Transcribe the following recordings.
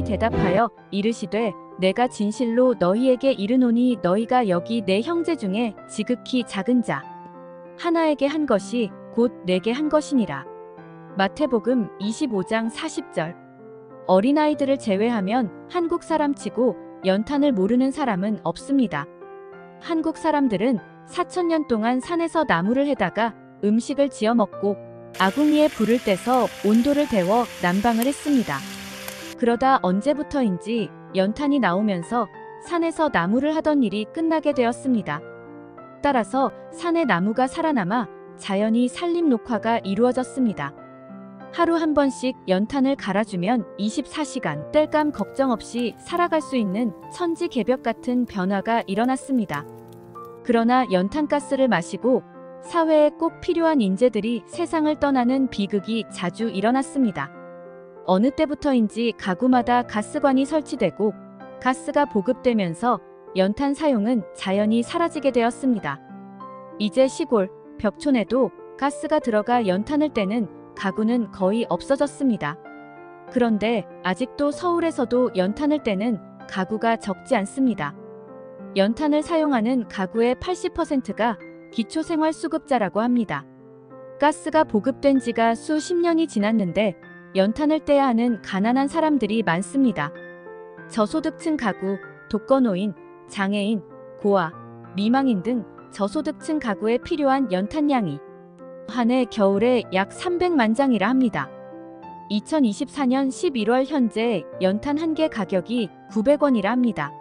대답하여 이르시되 내가 진실로 너희에게 이르노니 너희가 여기 내 형제 중에 지극히 작은 자 하나에게 한 것이 곧 내게 한 것이니라. 마태복음 25장 40절. 어린아이들을 제외하면 한국 사람치고 연탄을 모르는 사람은 없습니다. 한국 사람들은 4000년 동안 산에서 나무를 해다가 음식을 지어 먹고 아궁이에 불을 떼서 온도를 데워 난방을 했습니다. 그러다 언제부터인지 연탄이 나오면서 산에서 나무를 하던 일이 끝나게 되었습니다. 따라서 산의 나무가 살아남아 자연히 산림 녹화가 이루어졌습니다. 하루 한 번씩 연탄을 갈아주면 24시간 땔감 걱정 없이 살아갈 수 있는 천지개벽 같은 변화가 일어났습니다. 그러나 연탄가스를 마시고 사회에 꼭 필요한 인재들이 세상을 떠나는 비극이 자주 일어났습니다. 어느 때부터인지 가구마다 가스관이 설치되고 가스가 보급되면서 연탄 사용은 자연히 사라지게 되었습니다. 이제 시골, 벽촌에도 가스가 들어가 연탄을 떼는 가구는 거의 없어졌습니다. 그런데 아직도 서울에서도 연탄을 떼는 가구가 적지 않습니다. 연탄을 사용하는 가구의 80%가 기초생활수급자라고 합니다. 가스가 보급된 지가 수십 년이 지났는데 연탄을 떼야 하는 가난한 사람들이 많습니다. 저소득층 가구, 독거노인, 장애인, 고아, 미망인 등 저소득층 가구에 필요한 연탄량이 한 해 겨울에 약 300만 장이라 합니다. 2024년 11월 현재 연탄 한 개 가격이 900원이라 합니다.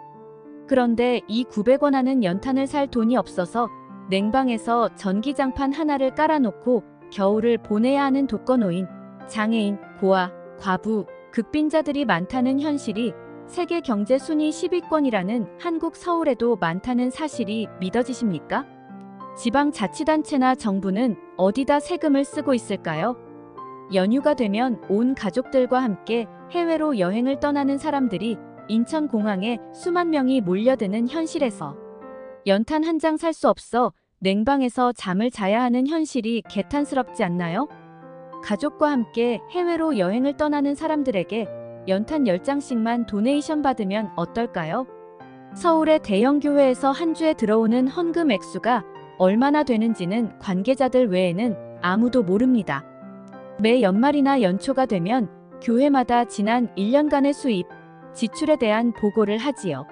그런데 이 900원 하는 연탄을 살 돈이 없어서 냉방에서 전기장판 하나를 깔아놓고 겨울을 보내야 하는 독거노인, 장애인, 고아, 과부, 극빈자들이 많다는 현실이 세계 경제 순위 10위권이라는 한국 서울에도 많다는 사실이 믿어지십니까? 지방자치단체나 정부는 어디다 세금을 쓰고 있을까요? 연휴가 되면 온 가족들과 함께 해외로 여행을 떠나는 사람들이 인천공항에 수만 명이 몰려드는 현실에서 연탄 한 장 살 수 없어 냉방에서 잠을 자야 하는 현실이 개탄스럽지 않나요? 가족과 함께 해외로 여행을 떠나는 사람들에게 연탄 10장씩만 도네이션 받으면 어떨까요? 서울의 대형 교회에서 한 주에 들어오는 헌금 액수가 얼마나 되는지는 관계자들 외에는 아무도 모릅니다. 매 연말이나 연초가 되면 교회마다 지난 1년간의 수입, 지출에 대한 보고를 하지요.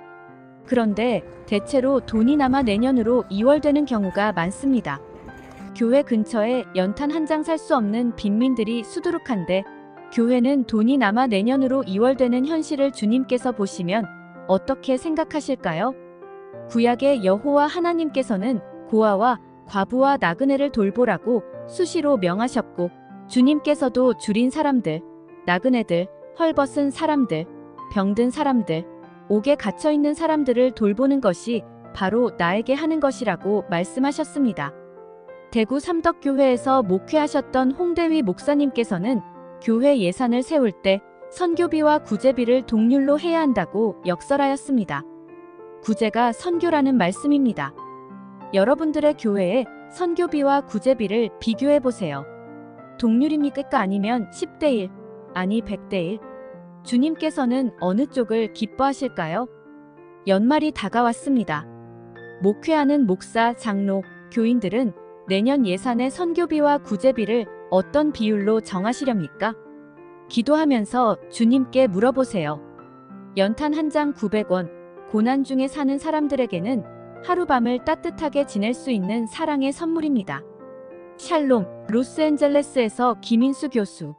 그런데 대체로 돈이 남아 내년으로 2월 되는 경우가 많습니다. 교회 근처에 연탄 한 장 살 수 없는 빈민들이 수두룩한데 교회는 돈이 남아 내년으로 2월 되는 현실을 주님께서 보시면 어떻게 생각하실까요? 구약의 여호와 하나님께서는 고아와 과부와 나그네를 돌보라고 수시로 명하셨고 주님께서도 줄인 사람들, 나그네들, 헐벗은 사람들, 병든 사람들, 옥에 갇혀있는 사람들을 돌보는 것이 바로 나에게 하는 것이라고 말씀하셨습니다. 대구 삼덕교회에서 목회하셨던 홍대위 목사님께서는 교회 예산을 세울 때 선교비와 구제비를 동률로 해야 한다고 역설하였습니다. 구제가 선교라는 말씀입니다. 여러분들의 교회에 선교비와 구제비를 비교해보세요. 동률입니까? 아니면 10대 1, 아니 100대 1? 주님께서는 어느 쪽을 기뻐하실까요? 연말이 다가왔습니다. 목회하는 목사, 장로, 교인들은 내년 예산의 선교비와 구제비를 어떤 비율로 정하시렵니까? 기도하면서 주님께 물어보세요. 연탄 한 장 900원, 고난 중에 사는 사람들에게는 하룻밤을 따뜻하게 지낼 수 있는 사랑의 선물입니다. 샬롬, 로스앤젤레스에서 김인수 교수.